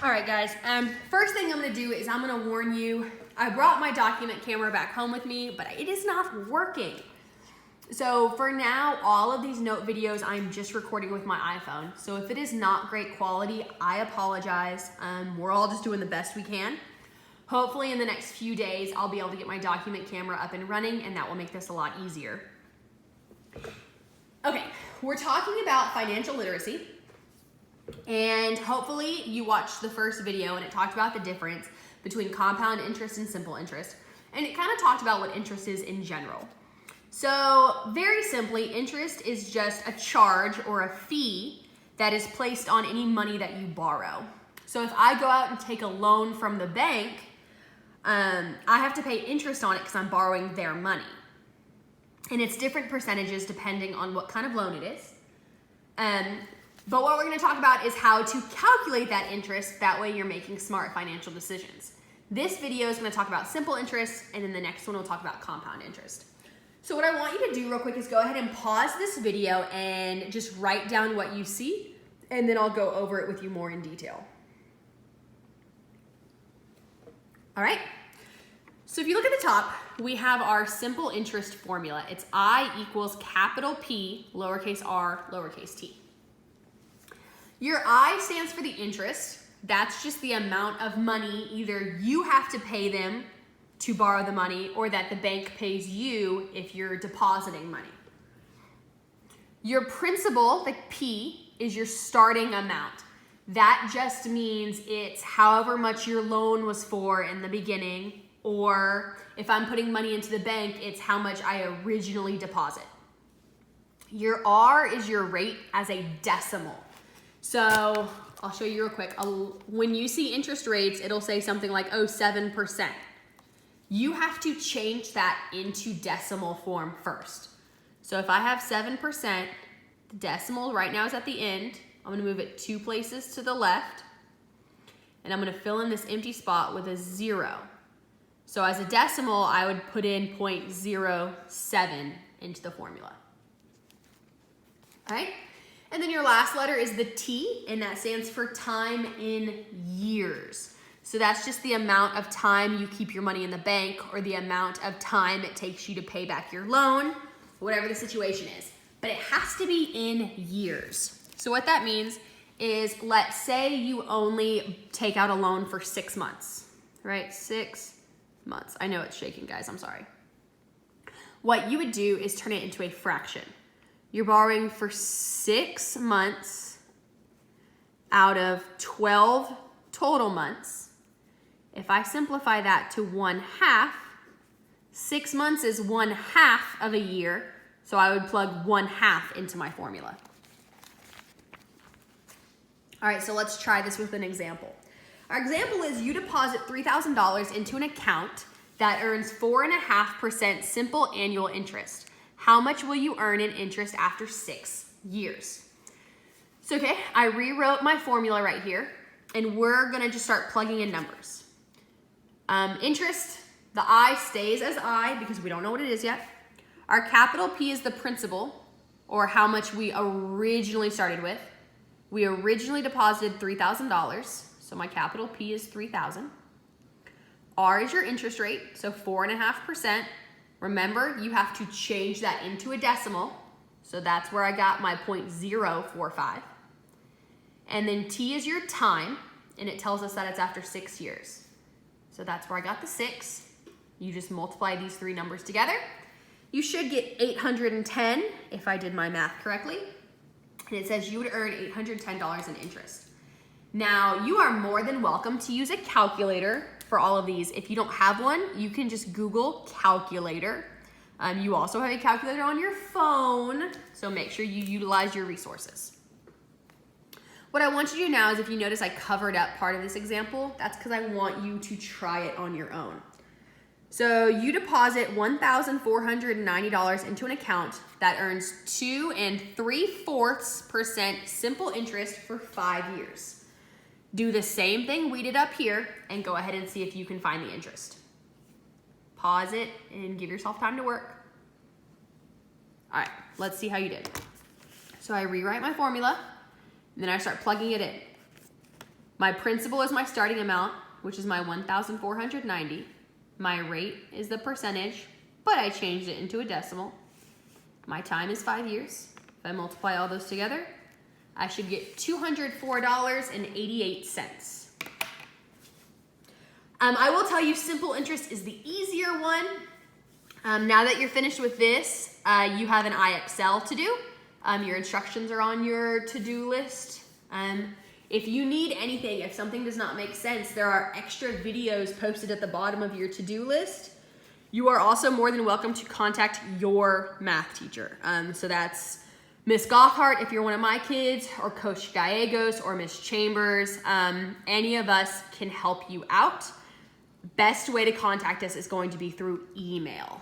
All right, guys. First thing I'm gonna do is I'm gonna warn you, I brought my document camera back home with me, but it is not working. So for now, all of these note videos, I'm just recording with my iPhone. So if it is not great quality, I apologize. We're all just doing the best we can. Hopefully in the next few days, I'll be able to get my document camera up and running, and that will make this a lot easier. Okay, we're talking about financial literacy. And hopefully you watched the first video and it talked about the difference between compound interest and simple interest. And it kind of talked about what interest is in general. So very simply, interest is just a charge or a fee that is placed on any money that you borrow. So if I go out and take a loan from the bank, I have to pay interest on it because I'm borrowing their money. And it's different percentages depending on what kind of loan it is. But what we're going to talk about is how to calculate that interest. That way you're making smart financial decisions. This video is going to talk about simple interest, and then the next one will talk about compound interest. So what I want you to do real quick is go ahead and pause this video and just write down what you see, and then I'll go over it with you more in detail. All right. So if you look at the top, we have our simple interest formula. It's I equals capital P, lowercase r, lowercase t. Your I stands for the interest. That's just the amount of money either you have to pay them to borrow the money or that the bank pays you if you're depositing money. Your principal, the P, is your starting amount. That just means it's however much your loan was for in the beginning, or if I'm putting money into the bank, it's how much I originally deposit. Your R is your rate as a decimal. So I'll show you real quick. When you see interest rates, it'll say something like, 7%. You have to change that into decimal form first. So if I have 7%, the decimal right now is at the end. I'm gonna move it 2 places to the left, and I'm gonna fill in this empty spot with a 0. So as a decimal, I would put in 0.07 into the formula. All right? And then your last letter is the T, and that stands for time in years. So that's just the amount of time you keep your money in the bank or the amount of time it takes you to pay back your loan, whatever the situation is. But it has to be in years. So what that means is, let's say you only take out a loan for 6 months, right? 6 months. I know it's shaking, guys, I'm sorry. What you would do is turn it into a fraction. You're borrowing for 6 months out of 12 total months. If I simplify that to 1/2, 6 months is 1/2 of a year, so I would plug 1/2 into my formula. All right, so let's try this with an example. Our example is you deposit $3,000 into an account that earns 4.5% simple annual interest. How much will you earn in interest after 6 years? So, okay, I rewrote my formula right here, and we're gonna just start plugging in numbers. Interest, the I stays as I because we don't know what it is yet. Our capital P is the principal, or how much we originally started with. We originally deposited $3,000, so my capital P is 3,000. R is your interest rate, so 4.5%. Remember, you have to change that into a decimal. So that's where I got my 0.045. And then T is your time, and it tells us that it's after 6 years. So that's where I got the 6. You just multiply these 3 numbers together. You should get 810 if I did my math correctly. And it says you would earn $810 in interest. Now, you are more than welcome to use a calculator for all of these. If you don't have one, you can just Google calculator. You also have a calculator on your phone, so make sure you utilize your resources. What I want you to do now is, if you notice I covered up part of this example, that's because I want you to try it on your own. So you deposit $1,490 into an account that earns 2 3/4% simple interest for 5 years. Do the same thing we did up here and go ahead and see if you can find the interest. Pause it and give yourself time to work. All right, let's see how you did. So I rewrite my formula, and then I start plugging it in. My principal is my starting amount, which is my $1,490. My rate is the percentage, but I changed it into a decimal. My time is 5 years. If I multiply all those together, I should get $204.88. I will tell you, simple interest is the easier one. Now that you're finished with this, you have an IXL to do. Your instructions are on your to-do list. If you need anything, if something does not make sense, there are extra videos posted at the bottom of your to-do list. You are also more than welcome to contact your math teacher. So that's Miss Gotthard if you're one of my kids, or Coach Gallegos, or Miss Chambers. Any of us can help you out. Best way to contact us is going to be through email.